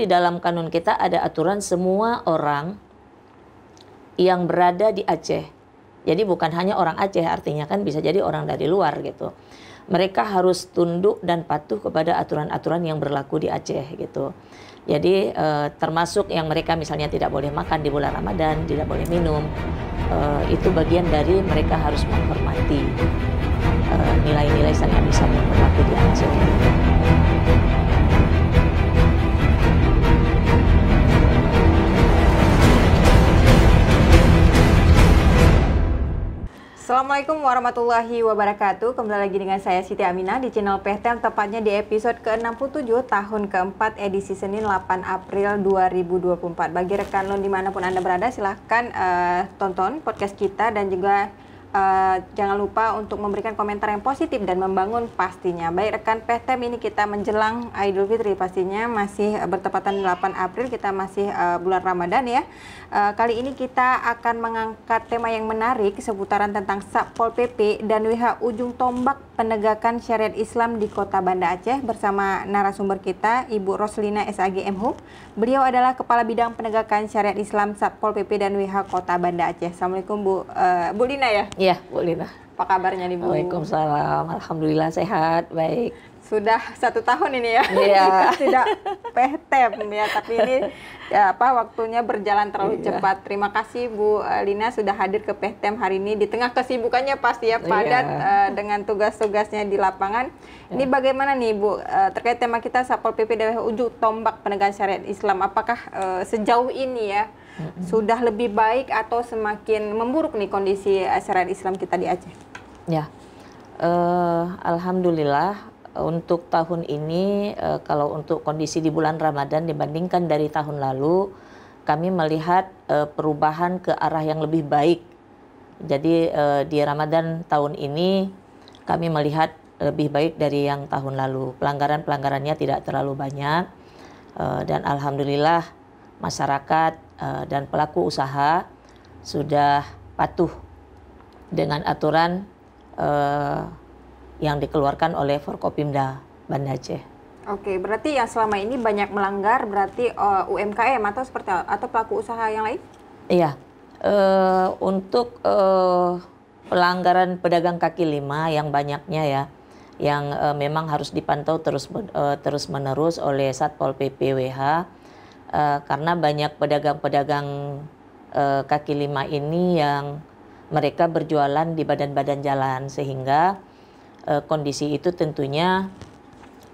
Di dalam kanun kita ada aturan semua orang yang berada di Aceh. Jadi bukan hanya orang Aceh, artinya kan bisa jadi orang dari luar gitu. Mereka harus tunduk dan patuh kepada aturan-aturan yang berlaku di Aceh gitu. Jadi termasuk yang mereka misalnya tidak boleh makan di bulan Ramadan, tidak boleh minum. Itu bagian dari mereka harus menghormati nilai-nilai syariat Islam yang berlaku di Aceh. Assalamualaikum warahmatullahi wabarakatuh. Kembali lagi dengan saya Siti Aminah di channel PTM, tepatnya di episode ke-67 tahun keempat edisi Senin 8 April 2024. Bagi rekan lo dimanapun Anda berada, silahkan tonton podcast kita dan juga jangan lupa untuk memberikan komentar yang positif dan membangun pastinya. Baik rekan PTM, ini kita menjelang Idul Fitri, pastinya masih bertepatan 8 April, kita masih bulan Ramadan ya. Kali ini kita akan mengangkat tema yang menarik seputaran tentang Satpol PP dan WH ujung tombak penegakan syariat Islam di Kota Banda Aceh bersama narasumber kita Ibu Roslina SAG MHub. Beliau adalah Kepala Bidang Penegakan Syariat Islam Satpol PP dan WH Kota Banda Aceh. Assalamualaikum Bu Lina ya? Iya, Bu Lina. Apa kabarnya nih Bu? Waalaikumsalam, alhamdulillah sehat, baik. Sudah 1 tahun ini ya, Iya. tidak PTM ya, tapi ini ya, waktunya berjalan terlalu cepat. Terima kasih Bu Lina sudah hadir ke PTM hari ini di tengah kesibukannya pasti ya, padat dengan tugas-tugasnya di lapangan. Ini bagaimana nih Bu, terkait tema kita Satpol PP dan ujung tombak penegakan syariat Islam, apakah sejauh ini ya sudah lebih baik atau semakin memburuk nih kondisi syariat Islam kita di Aceh? Ya, alhamdulillah. Untuk tahun ini, kalau untuk kondisi di bulan Ramadan dibandingkan dari tahun lalu, kami melihat perubahan ke arah yang lebih baik. Jadi di Ramadan tahun ini kami melihat lebih baik dari yang tahun lalu. Pelanggaran-pelanggarannya tidak terlalu banyak, dan alhamdulillah masyarakat dan pelaku usaha sudah patuh dengan aturan yang dikeluarkan oleh Forkopimda Banda Aceh. Oke, berarti yang selama ini banyak melanggar berarti UMKM atau seperti atau pelaku usaha yang lain? Iya, untuk pelanggaran pedagang kaki lima yang banyaknya ya, yang memang harus dipantau terus menerus oleh Satpol PP WH, karena banyak pedagang-pedagang kaki lima ini yang mereka berjualan di badan-badan jalan, sehingga kondisi itu tentunya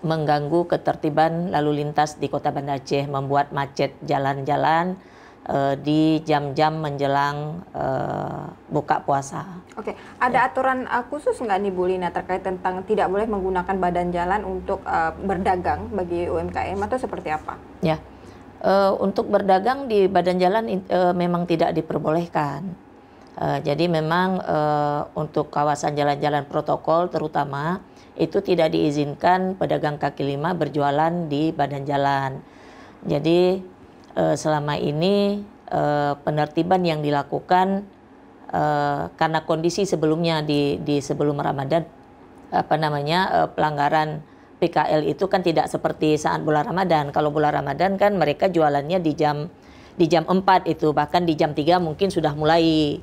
mengganggu ketertiban lalu lintas di Kota Banda Aceh, membuat macet jalan-jalan di jam-jam menjelang buka puasa. Oke, ada aturan khusus nggak nih Bu Lina terkait tentang tidak boleh menggunakan badan jalan untuk berdagang bagi UMKM atau seperti apa? Ya, untuk berdagang di badan jalan memang tidak diperbolehkan. Jadi memang untuk kawasan jalan-jalan protokol terutama itu tidak diizinkan pedagang kaki lima berjualan di badan jalan. Jadi selama ini penertiban yang dilakukan karena kondisi sebelumnya di sebelum Ramadan pelanggaran PKL itu kan tidak seperti saat bulan Ramadan. Kalau bulan Ramadan kan mereka jualannya di jam 4 itu, bahkan di jam 3 mungkin sudah mulai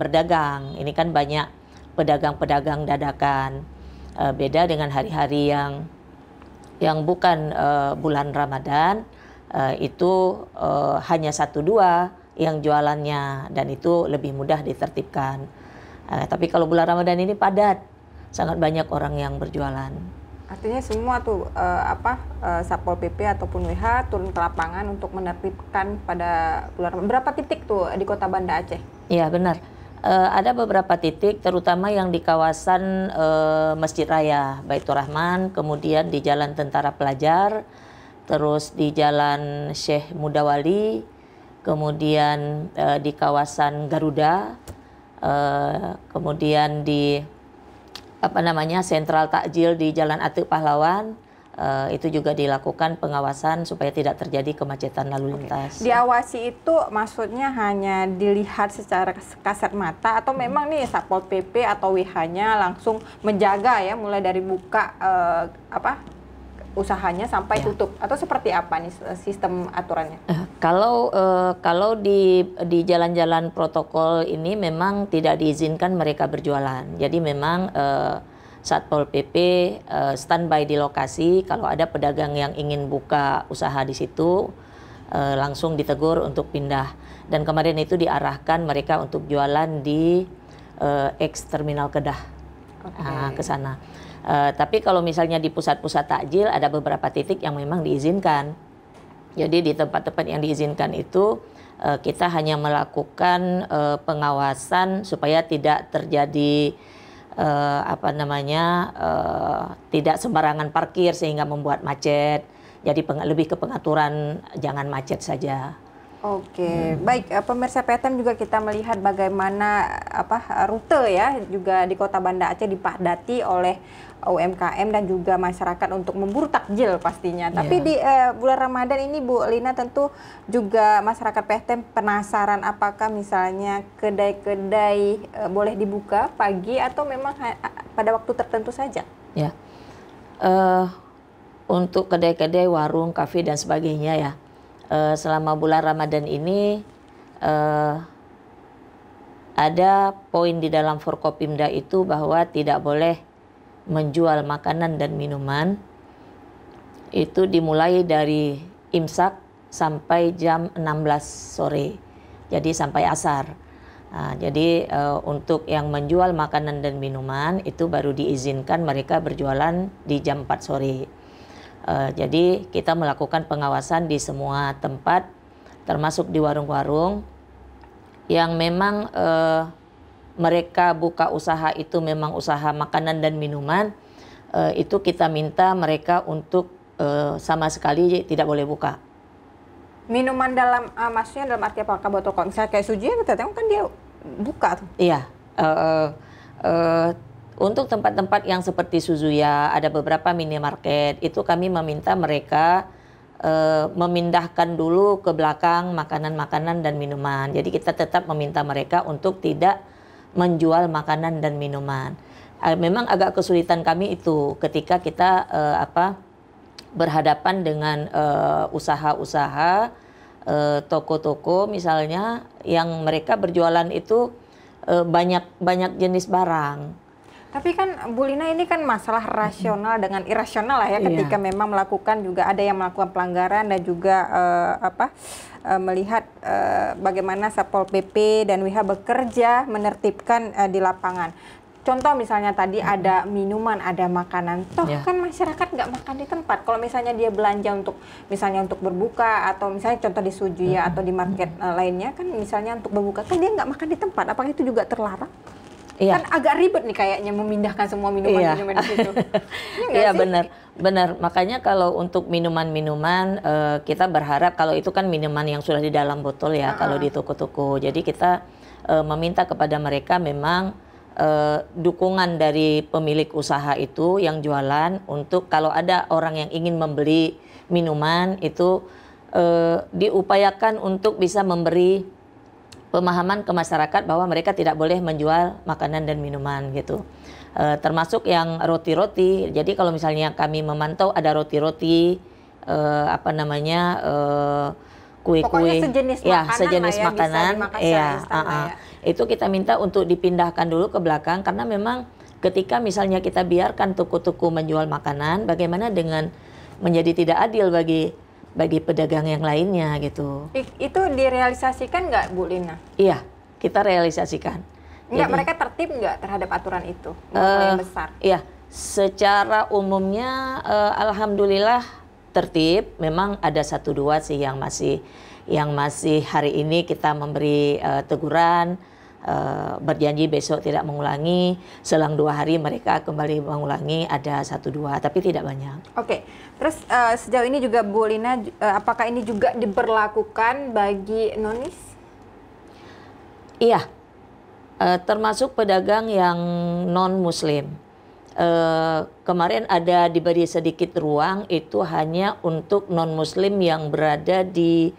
berdagang. Ini kan banyak pedagang-pedagang dadakan. Beda dengan hari-hari yang bukan bulan Ramadan, itu hanya 1-2 yang jualannya, dan itu lebih mudah ditertibkan. Tapi kalau bulan Ramadan ini padat, sangat banyak orang yang berjualan. Artinya semua tuh Satpol PP ataupun WH turun ke lapangan untuk menertibkan pada bulan. Berapa titik tuh di Kota Banda Aceh? Iya benar. Ada beberapa titik, terutama yang di kawasan Masjid Raya Baitur Rahman, kemudian di Jalan Tentara Pelajar, terus di Jalan Syekh Mudawali, kemudian di kawasan Garuda, kemudian di Sentral Takjil di Jalan Atik Pahlawan, itu juga dilakukan pengawasan supaya tidak terjadi kemacetan lalu lintas. Diawasi itu maksudnya hanya dilihat secara kasat mata atau memang nih Satpol PP atau WH-nya langsung menjaga ya, mulai dari buka usahanya sampai tutup, atau seperti apa nih sistem aturannya? Kalau di jalan-jalan protokol ini memang tidak diizinkan mereka berjualan. Jadi memang Satpol PP standby di lokasi. Kalau ada pedagang yang ingin buka usaha di situ, langsung ditegur untuk pindah. Dan kemarin itu diarahkan mereka untuk jualan di ex terminal Kedah, ke sana. Tapi kalau misalnya di pusat-pusat takjil ada beberapa titik yang memang diizinkan. Jadi di tempat-tempat yang diizinkan itu kita hanya melakukan pengawasan supaya tidak terjadi tidak sembarangan parkir sehingga membuat macet. Jadi lebih ke pengaturan jangan macet saja. Oke, baik, pemirsa PTM juga kita melihat bagaimana rute ya juga di Kota Banda Aceh dipadati oleh UMKM dan juga masyarakat untuk memburu takjil pastinya. Tapi di bulan Ramadan ini Bu Lina tentu juga masyarakat PTM penasaran apakah misalnya kedai-kedai boleh dibuka pagi atau memang pada waktu tertentu saja? Ya, untuk kedai-kedai, warung, kafe dan sebagainya ya. Selama bulan Ramadan ini ada poin di dalam Forkopimda itu bahwa tidak boleh menjual makanan dan minuman itu dimulai dari imsak sampai jam 16 sore. Jadi sampai asar. Jadi untuk yang menjual makanan dan minuman itu baru diizinkan mereka berjualan di jam 4 sore. Jadi kita melakukan pengawasan di semua tempat, termasuk di warung-warung yang memang mereka buka usaha itu memang usaha makanan dan minuman, itu kita minta mereka untuk sama sekali tidak boleh buka. Minuman dalam maksudnya dalam arti apakah botol? Kalau misalnya kayak suji kita tengok kan dia buka tuh. Iya. Untuk tempat-tempat yang seperti Suzuya, ada beberapa minimarket, itu kami meminta mereka memindahkan dulu ke belakang makanan-makanan dan minuman. Jadi kita tetap meminta mereka untuk tidak menjual makanan dan minuman. Memang agak kesulitan kami itu ketika kita berhadapan dengan usaha-usaha, toko-toko misalnya yang mereka berjualan itu banyak jenis barang. Tapi kan Bu Lina ini kan masalah rasional dengan irasional lah ya, ketika memang melakukan juga ada yang melakukan pelanggaran dan juga melihat bagaimana Satpol PP dan WIHA bekerja menertibkan di lapangan. Contoh misalnya tadi ada minuman, ada makanan, toh kan masyarakat nggak makan di tempat. Kalau misalnya dia belanja untuk misalnya untuk berbuka atau misalnya contoh di Sujuya atau di market lainnya kan misalnya untuk berbuka kan dia nggak makan di tempat. Apakah itu juga terlarang? Iya. Kan agak ribet nih kayaknya memindahkan semua minuman-minuman di situ. Iya benar. Makanya kalau untuk minuman-minuman kita berharap kalau itu kan minuman yang sudah di dalam botol ya, kalau di toko-toko. Jadi kita meminta kepada mereka memang dukungan dari pemilik usaha itu yang jualan untuk kalau ada orang yang ingin membeli minuman itu diupayakan untuk bisa memberi pemahaman ke masyarakat bahwa mereka tidak boleh menjual makanan dan minuman gitu. Termasuk yang roti-roti. Jadi kalau misalnya kami memantau ada roti-roti, kue-kue, sejenis makanan, itu kita minta untuk dipindahkan dulu ke belakang karena memang ketika misalnya kita biarkan toko-toko menjual makanan, bagaimana dengan menjadi tidak adil bagi pedagang yang lainnya gitu. Itu direalisasikan nggak Bu Lina? Iya, kita realisasikan. Nggak, mereka tertib nggak terhadap aturan itu? Yang besar. Iya, secara umumnya alhamdulillah tertib. Memang ada 1-2 sih yang masih hari ini kita memberi teguran, berjanji besok tidak mengulangi. Selang 2 hari mereka kembali mengulangi, ada 1-2, tapi tidak banyak. Oke. Terus sejauh ini juga Bu Lina, apakah ini juga diberlakukan bagi nonis? Iya, termasuk pedagang yang non-muslim. Kemarin ada diberi sedikit ruang itu hanya untuk non-muslim yang berada di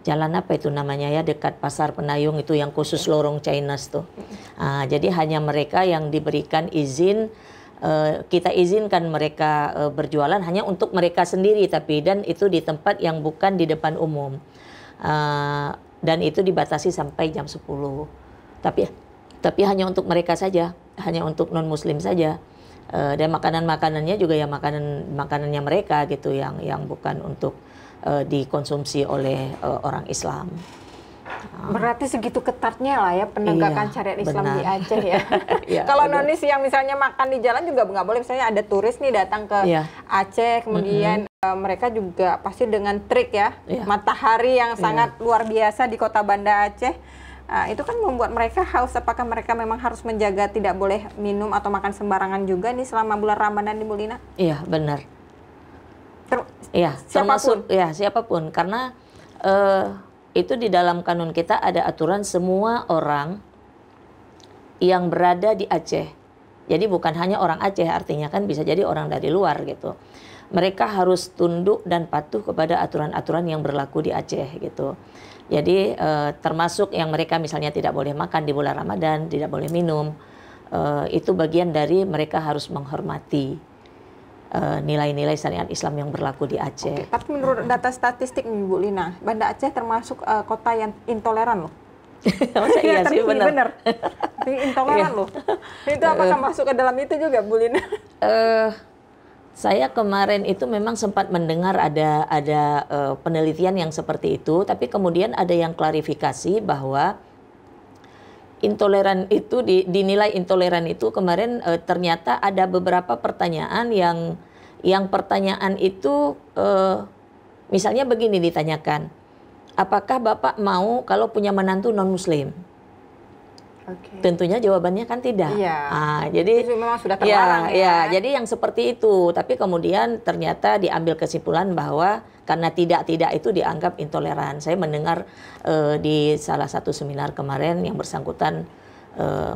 jalan apa itu namanya ya, dekat Pasar Penayung itu yang khusus lorong Chinese tuh. Jadi hanya mereka yang diberikan izin kita izinkan mereka berjualan hanya untuk mereka sendiri, tapi dan itu di tempat yang bukan di depan umum. Dan itu dibatasi sampai jam 10. Tapi hanya untuk mereka saja, hanya untuk non muslim saja. Dan makanannya juga ya makanannya mereka gitu, yang bukan untuk dikonsumsi oleh orang Islam. Berarti segitu ketatnya lah ya penegakan syariat Islam benar. di Aceh ya. Iya, Kalau benar. nonis yang misalnya makan di jalan juga nggak boleh. Misalnya ada turis nih datang ke Aceh, kemudian mereka juga pasti dengan trik ya, matahari yang sangat luar biasa di kota Banda Aceh. Itu kan membuat mereka haus. Apakah mereka memang harus menjaga tidak boleh minum atau makan sembarangan juga nih selama bulan Ramadan di Bu Lina? Iya, benar. Siapapun? Siapapun. Karena itu di dalam kanun kita ada aturan semua orang yang berada di Aceh. Jadi bukan hanya orang Aceh, artinya kan bisa jadi orang dari luar gitu. Mereka harus tunduk dan patuh kepada aturan-aturan yang berlaku di Aceh gitu. Jadi termasuk yang mereka misalnya tidak boleh makan di bulan Ramadan, tidak boleh minum. Itu bagian dari mereka harus menghormati nilai-nilai syariat Islam yang berlaku di Aceh. Tapi menurut data statistik nih Bu Lina, Banda Aceh termasuk kota yang intoleran loh. Masa iya sih, benar. Intoleran loh. Itu apakah masuk ke dalam itu juga Bu Lina? Saya kemarin itu memang sempat mendengar ada penelitian yang seperti itu, tapi kemudian ada yang klarifikasi bahwa intoleran itu dinilai intoleran itu kemarin ternyata ada beberapa pertanyaan yang pertanyaan itu misalnya begini ditanyakan, apakah Bapak mau kalau punya menantu non muslim? Tentunya jawabannya kan tidak. Jadi itu memang sudah terlarang jadi yang seperti itu. Tapi kemudian ternyata diambil kesimpulan bahwa karena tidak itu dianggap intoleran. Saya mendengar di salah satu seminar kemarin yang bersangkutan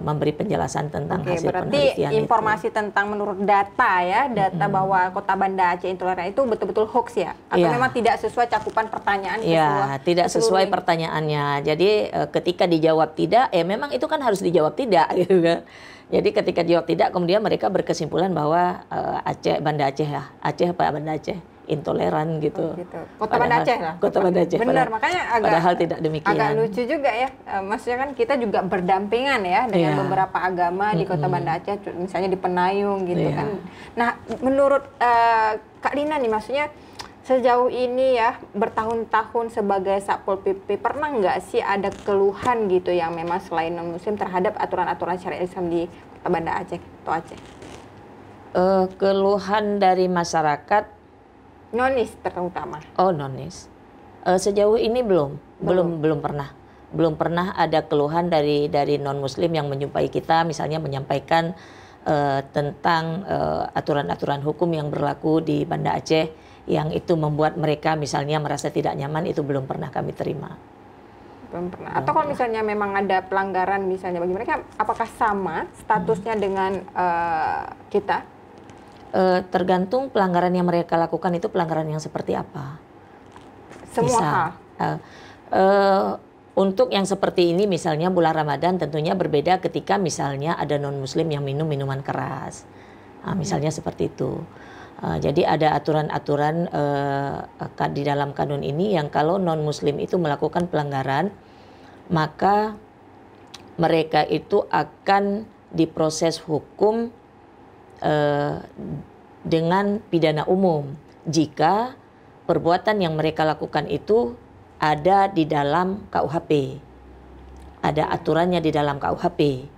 memberi penjelasan tentang hasil penelitian. Berarti informasi tentang menurut data ya, data bahwa kota Banda Aceh intoleran itu betul-betul hoax ya? Atau memang tidak sesuai cakupan pertanyaan? Tidak sesuai pertanyaannya. Jadi ketika dijawab tidak, memang itu kan harus dijawab tidak gitu kan. Jadi ketika dijawab tidak, kemudian mereka berkesimpulan bahwa Banda Aceh ya, Aceh apa Banda Aceh intoleran gitu. Kota Banda Aceh lah. Kota Banda Aceh. Benar, makanya padahal tidak demikian. Agak lucu juga ya. Maksudnya kan kita juga berdampingan ya dengan beberapa agama di Kota Banda Aceh, misalnya di Penayung gitu kan. Nah, menurut Kak Lina nih, maksudnya sejauh ini ya bertahun-tahun sebagai Satpol PP, pernah nggak sih ada keluhan gitu yang memang selain non muslim terhadap aturan-aturan syariat Islam di Kota Banda Aceh atau Aceh? Keluhan dari masyarakat nonis terutama. Nonis. Sejauh ini belum pernah ada keluhan dari non muslim yang menjumpai kita, misalnya menyampaikan tentang aturan-aturan hukum yang berlaku di Banda Aceh yang itu membuat mereka misalnya merasa tidak nyaman, itu belum pernah kami terima. Belum pernah. Atau kalau misalnya memang ada pelanggaran misalnya bagi mereka, apakah sama statusnya dengan kita? Tergantung pelanggaran yang mereka lakukan itu pelanggaran yang seperti apa. Semua hal. Untuk yang seperti ini misalnya bulan Ramadan tentunya berbeda ketika misalnya ada non muslim yang minum minuman keras. Misalnya seperti itu. Jadi ada aturan-aturan di dalam kanun ini yang kalau non muslim itu melakukan pelanggaran, maka mereka itu akan diproses hukum dengan pidana umum jika perbuatan yang mereka lakukan itu ada di dalam KUHP, ada aturannya di dalam KUHP.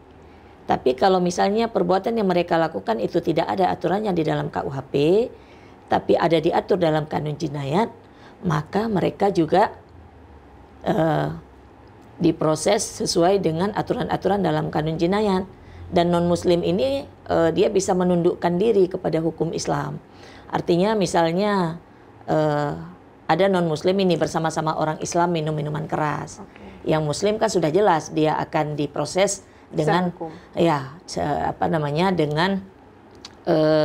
Tapi kalau misalnya perbuatan yang mereka lakukan itu tidak ada aturannya di dalam KUHP, tapi ada diatur dalam kanun jinayat, maka mereka juga diproses sesuai dengan aturan-aturan dalam kanun jinayat. Dan non-muslim ini dia bisa menundukkan diri kepada hukum Islam. Artinya misalnya ada non-muslim ini bersama-sama orang Islam minum minuman keras. Yang muslim kan sudah jelas dia akan diproses dengan dengan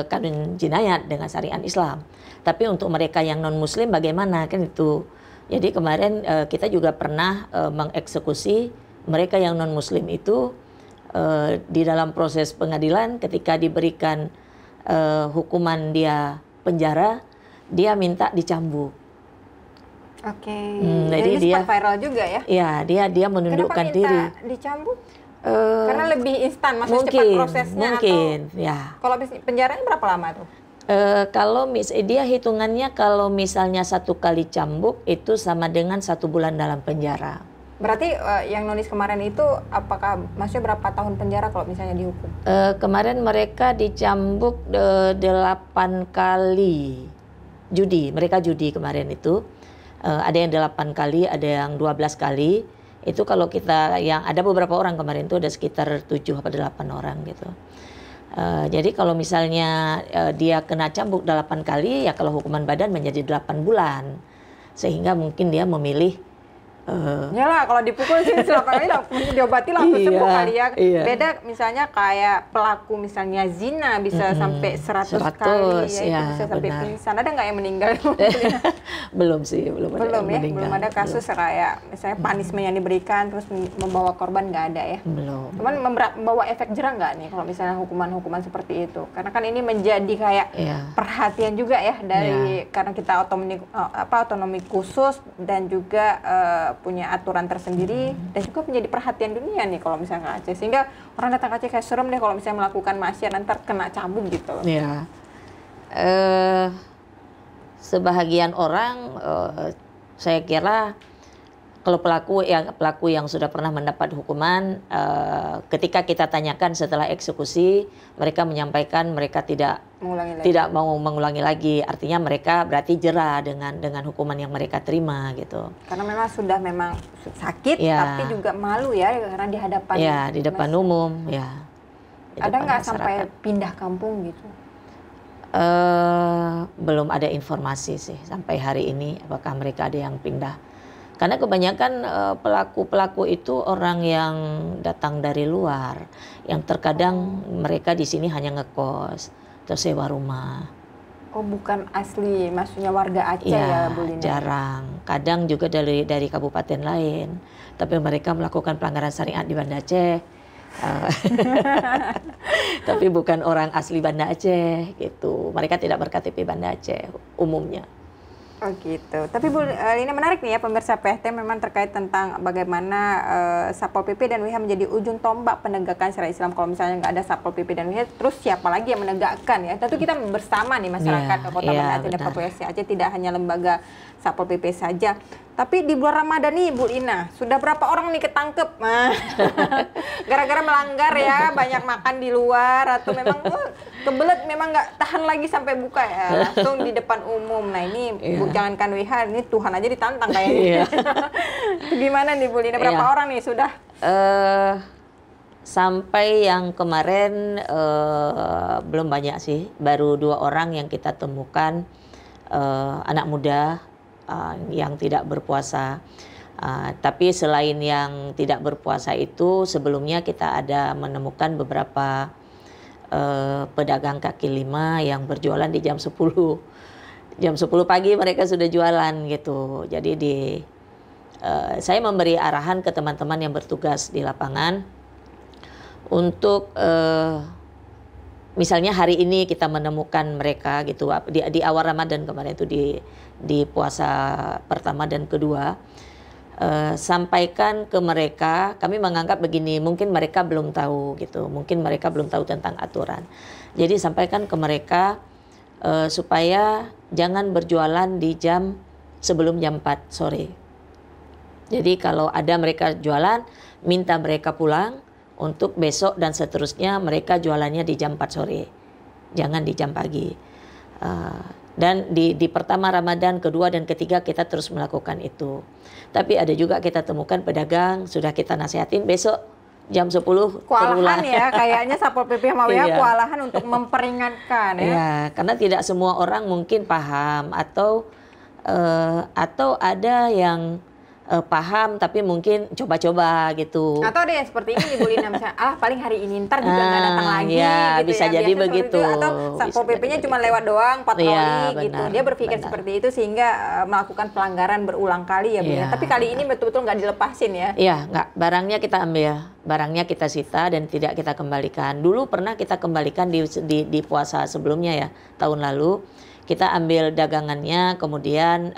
kanun jinayat, dengan syariat Islam. Tapi untuk mereka yang non-muslim bagaimana kan itu. Jadi kemarin kita juga pernah mengeksekusi mereka yang non-muslim itu di dalam proses pengadilan ketika diberikan hukuman dia penjara, dia minta dicambuk. Oke. Jadi ini dia sempat viral juga ya? Ya, dia menundukkan Kenapa diri. minta dicambuk? Karena lebih instan, maksudnya cepat Mungkin, prosesnya mungkin, atau ya. kalau penjaranya berapa lama tuh? Kalau dia hitungannya kalau misalnya 1 kali cambuk itu sama dengan 1 bulan dalam penjara. Berarti yang nulis kemarin itu apakah maksudnya berapa tahun penjara kalau misalnya dihukum? Kemarin mereka dicambuk 8 kali judi. Mereka judi kemarin itu. Ada yang 8 kali, ada yang 12 kali. Itu kalau kita yang ada beberapa orang kemarin itu ada sekitar 7 atau 8 orang gitu. Jadi kalau misalnya dia kena cambuk 8 kali, ya kalau hukuman badan menjadi 8 bulan. Sehingga mungkin dia memilih Yalah, kalau dipukul sih 8 kali diobati langsung sembuh kali ya. Iya. Beda misalnya kayak pelaku misalnya zina bisa sampai 100 kali ya, itu bisa sampai pingsan. Ada nggak yang meninggal? Belum sih, belum ada yang ya, meninggal. belum ada kasus kayak misalnya punishment yang diberikan terus membawa korban, nggak ada ya. Belum. Cuman membawa efek jerah nggak nih kalau misalnya hukuman-hukuman seperti itu? Karena kan ini menjadi kayak perhatian juga ya dari karena kita otonomi khusus dan juga punya aturan tersendiri dan juga menjadi perhatian dunia nih kalau misalnya ke Aceh, sehingga orang datang ke Aceh kayak serem deh kalau misalnya melakukan maksiat nanti kena cambuk gitu loh. Ya, sebahagian orang saya kira kalau pelaku yang sudah pernah mendapat hukuman, ketika kita tanyakan setelah eksekusi, mereka menyampaikan mereka tidak mau mengulangi lagi. Artinya mereka berarti jera dengan hukuman yang mereka terima gitu. Karena memang sakit, tapi juga malu ya karena di hadapan. Ya, di depan umum ya. Ada nggak sampai pindah kampung gitu? Belum ada informasi sih sampai hari ini apakah mereka ada yang pindah. Karena kebanyakan pelaku-pelaku itu orang yang datang dari luar, yang terkadang mereka di sini hanya ngekos atau sewa rumah. Oh, bukan asli, maksudnya warga Aceh ya, Bu Lina? Jarang. Kadang juga dari kabupaten lain, tapi mereka melakukan pelanggaran syariat di Banda Aceh. Tapi bukan orang asli Banda Aceh gitu. Mereka tidak berKTP Banda Aceh umumnya. Oh gitu. Tapi Bu Lina, menarik nih ya pemirsa PHT memang terkait tentang bagaimana Satpol PP dan WIH menjadi ujung tombak penegakan syariat Islam. Kalau misalnya nggak ada Satpol PP dan WIH, terus siapa lagi yang menegakkan ya? Tentu kita bersama nih masyarakat Kota Banda Aceh dan populasi Aceh, tidak hanya lembaga Satpol PP saja. Tapi di bulan Ramadan nih Bu Lina, sudah berapa orang nih ketangkep? Gara-gara melanggar ya, banyak makan di luar atau memang kebelet memang nggak tahan lagi sampai buka ya, langsung di depan umum. Nah ini jangankan WIH, ini Tuhan aja ditantang kayaknya. Gimana nih Bu Lina, berapa orang nih sudah? Sampai yang kemarin belum banyak sih, baru 2 orang yang kita temukan, anak muda yang tidak berpuasa. Tapi selain yang tidak berpuasa itu, sebelumnya kita ada menemukan beberapa pedagang kaki lima yang berjualan di jam 10. Jam 10 pagi mereka sudah jualan gitu. Jadi saya memberi arahan ke teman-teman yang bertugas di lapangan untuk misalnya hari ini kita menemukan mereka gitu di awal Ramadan kemarin itu di puasa pertama dan kedua, sampaikan ke mereka. Kami menganggap begini, mungkin mereka belum tahu gitu, mungkin mereka belum tahu tentang aturan. Jadi sampaikan ke mereka supaya jangan berjualan di sebelum jam 4 sore. Jadi kalau ada mereka jualan, minta mereka pulang untuk besok dan seterusnya mereka jualannya di jam 4 sore, jangan di jam pagi. Dan di pertama Ramadan, kedua dan ketiga kita terus melakukan itu. Tapi ada juga kita temukan pedagang, sudah kita nasihatin besok jam 10 kewalahan ya, kayaknya Satpol PP mau ya kewalahan untuk memperingatkan ya. Iya, karena tidak semua orang mungkin paham atau ada yang paham tapi mungkin coba-coba gitu. Atau ada yang seperti ini Bu Lina, misalnya paling hari ini, ntar juga nggak datang lagi ya, gitu bisa ya. jadi Biasa begitu. Atau Satpol PP-nya cuma lewat doang, patroli Ya, gitu. benar, Dia berpikir benar. seperti itu sehingga melakukan pelanggaran berulang kali ya Bu Lina. Ya, Tapi kali ini betul-betul nggak dilepasin ya. Iya, nggak. Barangnya kita ambil, barangnya kita sita dan tidak kita kembalikan. Dulu pernah kita kembalikan di puasa sebelumnya ya, tahun lalu. Kita ambil dagangannya, kemudian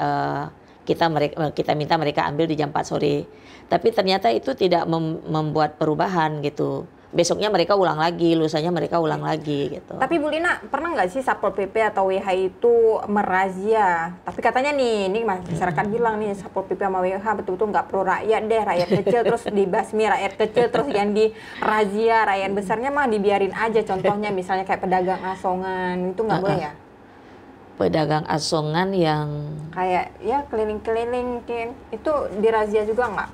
kita minta mereka ambil di jam 4 sore. Tapi ternyata itu tidak membuat perubahan gitu. Besoknya mereka ulang lagi, lusanya mereka ulang lagi gitu. Tapi Bu Lina, pernah nggak sih Satpol PP atau WH itu merazia? Tapi katanya nih, ini masyarakat bilang nih Satpol PP sama WH betul-betul nggak pro rakyat deh, rakyat kecil terus dibasmi rakyat kecil, terus yang dirazia rakyat besarnya mah dibiarin aja. Contohnya misalnya kayak pedagang asongan, itu nggak boleh ya? Pedagang asongan yang Kayak ya keliling-keliling itu dirazia juga nggak?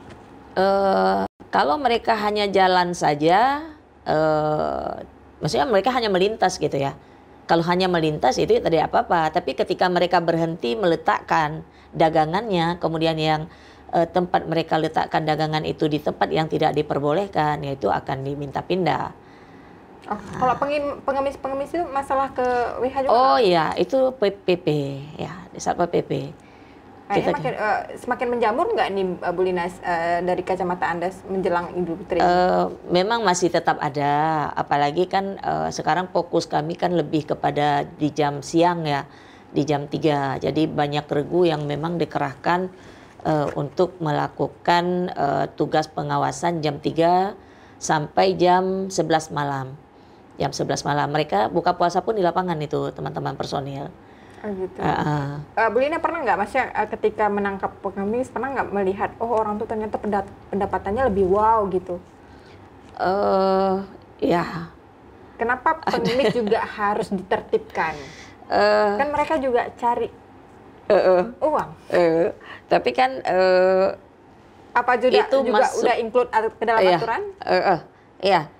kalau mereka hanya jalan saja, maksudnya mereka hanya melintas gitu ya. Kalau hanya melintas itu tidak apa-apa. Tapi ketika mereka berhenti meletakkan dagangannya, kemudian yang tempat mereka letakkan dagangan itu di tempat yang tidak diperbolehkan, yaitu akan diminta pindah. Oh, kalau pengemis itu masalah ke WH juga? Oh iya, itu PP ya, di Satpol PP. Kayaknya semakin menjamur nggak nih Bu Lina dari kacamata Anda menjelang Idul Fitri? Memang masih tetap ada, apalagi kan sekarang fokus kami kan lebih kepada di jam siang ya, di jam 3. Jadi banyak regu yang memang dikerahkan untuk melakukan tugas pengawasan jam 3 sampai jam 11 malam. Jam 11 malam mereka buka puasa pun di lapangan itu teman-teman personil. Oh gitu. Bu Lina pernah nggak, maksudnya ketika menangkap pengemis pernah nggak melihat orang tuh ternyata pendapatannya lebih wow gitu? Ya. Kenapa pengemis juga harus ditertibkan? Kan mereka juga cari uang. Tapi kan apa juga itu masuk, udah include ke dalam aturan? Iya.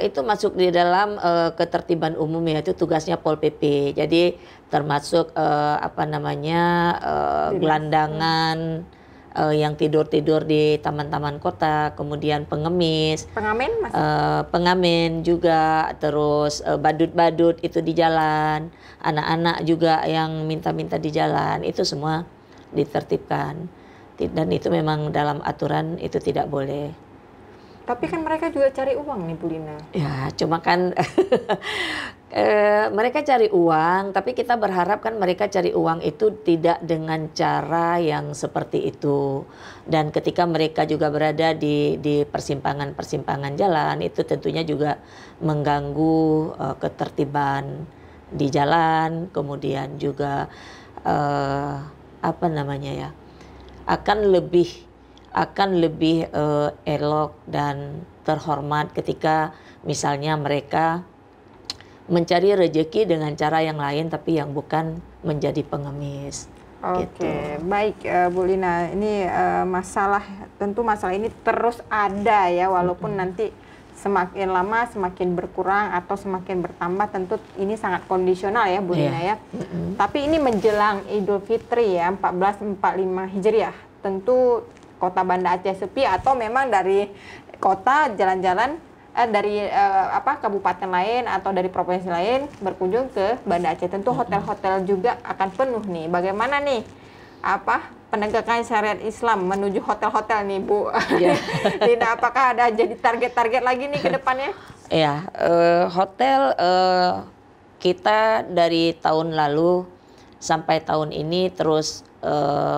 Itu masuk di dalam ketertiban umum ya, itu tugasnya Pol PP. Jadi termasuk gelandangan yang tidur-tidur di taman-taman kota, kemudian pengemis, pengamen juga, terus badut-badut itu di jalan, anak-anak juga yang minta-minta di jalan, itu semua ditertibkan. Dan itu memang dalam aturan itu tidak boleh. Tapi kan mereka juga cari uang nih Bu Lina. Ya, cuma kan mereka cari uang, tapi kita berharap kan mereka cari uang itu tidak dengan cara yang seperti itu. Dan ketika mereka juga berada di persimpangan-persimpangan jalan, itu tentunya juga mengganggu ketertiban di jalan, kemudian juga akan lebih elok dan terhormat ketika misalnya mereka mencari rezeki dengan cara yang lain tapi yang bukan menjadi pengemis. Oke, gitu. Baik Bu Lina, ini tentu masalah ini terus ada ya, walaupun nanti semakin lama semakin berkurang atau semakin bertambah, tentu ini sangat kondisional ya Bu Lina ya. Tapi ini menjelang Idul Fitri ya, 1445 Hijriah, tentu Kota Banda Aceh sepi atau memang dari kota jalan-jalan dari kabupaten lain atau dari provinsi lain berkunjung ke Banda Aceh, tentu hotel-hotel juga akan penuh nih. Bagaimana nih penegakan syariat Islam menuju hotel-hotel nih Bu? Lina, apakah ada jadi target-target lagi nih ke depannya? Ya, hotel kita dari tahun lalu sampai tahun ini terus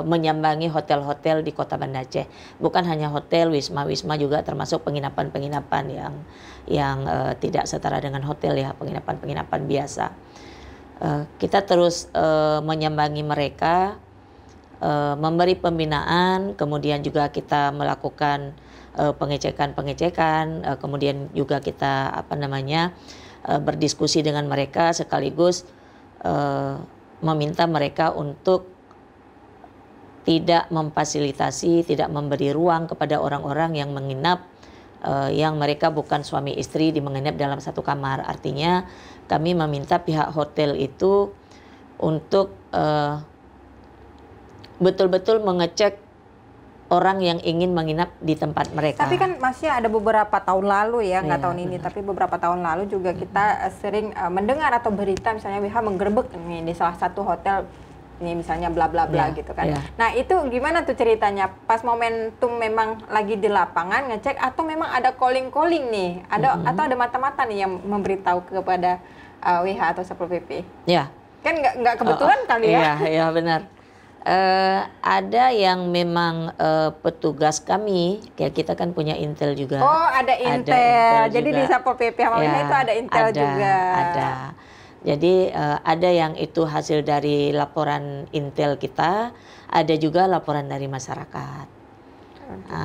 menyambangi hotel-hotel di Kota Banda Aceh. Bukan hanya hotel, wisma juga termasuk penginapan-penginapan yang tidak setara dengan hotel ya, penginapan-penginapan biasa. Kita terus menyambangi mereka, memberi pembinaan, kemudian juga kita melakukan pengecekan, kemudian juga kita berdiskusi dengan mereka sekaligus meminta mereka untuk tidak memfasilitasi, tidak memberi ruang kepada orang-orang yang menginap yang mereka bukan suami istri menginap dalam satu kamar. Artinya kami meminta pihak hotel itu untuk betul-betul mengecek orang yang ingin menginap di tempat mereka. Tapi kan masih ada beberapa tahun lalu ya, nggak Iya, tahun ini, tapi beberapa tahun lalu juga kita sering mendengar atau berita misalnya WH menggerebek nih di salah satu hotel ini misalnya bla bla bla Iya, gitu kan. iya. Nah itu gimana tuh ceritanya? Pas momentum memang lagi di lapangan ngecek atau memang ada calling nih, ada atau ada mata-mata nih yang memberitahu kepada WH atau Satpol PP? Ya. Kan nggak kebetulan kali ya? Iya benar. Ada yang memang petugas kami, kayak kita kan punya intel juga. Oh ada intel, jadi juga. di Satpol PP sama WH itu ada intel juga. Ada. Jadi ada yang itu hasil dari laporan intel kita, ada juga laporan dari masyarakat.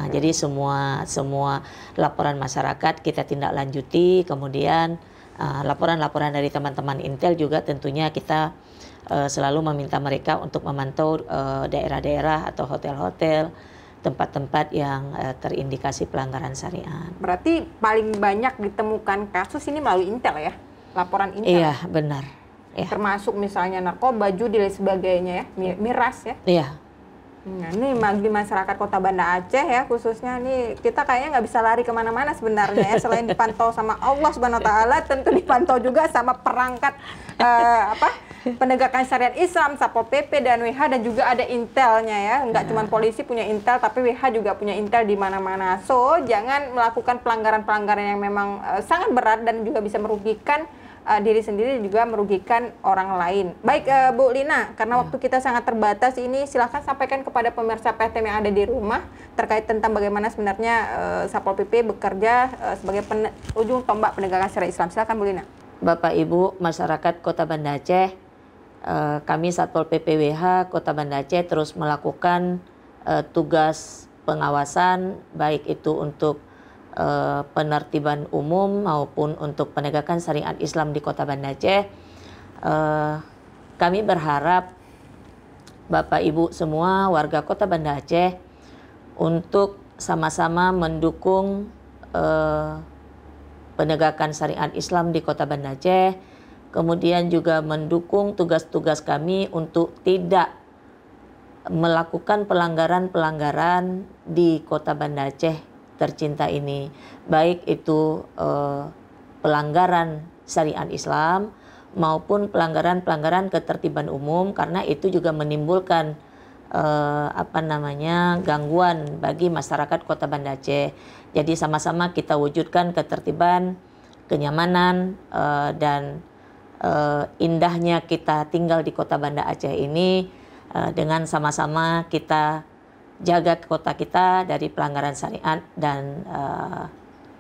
Jadi semua laporan masyarakat kita tindak lanjuti, kemudian laporan-laporan dari teman-teman intel juga tentunya kita selalu meminta mereka untuk memantau daerah-daerah atau hotel-hotel, tempat-tempat yang terindikasi pelanggaran syariat. Berarti paling banyak ditemukan kasus ini melalui intel ya? Laporan intel? Iya, benar. Ya. Termasuk misalnya narkoba, judi, dan sebagainya ya? Miras ya? Iya. Nah, ini bagi masyarakat Kota Banda Aceh ya khususnya nih kita kayaknya nggak bisa lari kemana-mana sebenarnya ya, selain dipantau sama Allah Subhanahu Wa Taala, tentu dipantau juga sama perangkat penegakan syariat Islam, Satpol PP dan WH, dan juga ada intelnya ya, nggak cuma polisi punya intel tapi WH juga punya intel di mana-mana. So jangan melakukan pelanggaran-pelanggaran yang memang sangat berat dan juga bisa merugikan diri sendiri, juga merugikan orang lain. Baik Bu Lina, karena waktu kita sangat terbatas ini, silahkan sampaikan kepada pemirsa PTM yang ada di rumah terkait tentang bagaimana sebenarnya Satpol PP bekerja sebagai ujung tombak penegakan syariat Islam. Silahkan Bu Lina. Bapak Ibu masyarakat Kota Banda Aceh, kami Satpol PP WH Kota Banda Aceh terus melakukan tugas pengawasan, baik itu untuk penertiban umum maupun untuk penegakan syariat Islam di Kota Banda Aceh. Kami berharap Bapak Ibu semua warga Kota Banda Aceh untuk sama-sama mendukung penegakan syariat Islam di Kota Banda Aceh, kemudian juga mendukung tugas-tugas kami untuk tidak melakukan pelanggaran-pelanggaran di Kota Banda Aceh tercinta ini, baik itu pelanggaran syariat Islam maupun pelanggaran-pelanggaran ketertiban umum, karena itu juga menimbulkan gangguan bagi masyarakat Kota Banda Aceh. Jadi sama-sama kita wujudkan ketertiban, kenyamanan dan indahnya kita tinggal di Kota Banda Aceh ini dengan sama-sama kita jaga kota kita dari pelanggaran syariat dan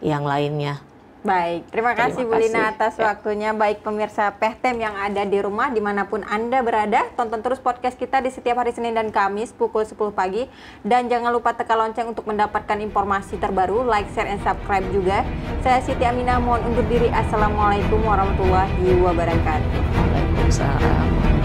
yang lainnya. Baik, terima kasih Bu Lina atas waktunya. Baik pemirsa PTM yang ada di rumah dimanapun Anda berada, tonton terus podcast kita di setiap hari Senin dan Kamis pukul 10 pagi. Dan jangan lupa tekan lonceng untuk mendapatkan informasi terbaru, like, share, and subscribe juga. Saya Siti Aminah mohon undur diri. Assalamualaikum warahmatullahi wabarakatuh. Waalaikumsalam.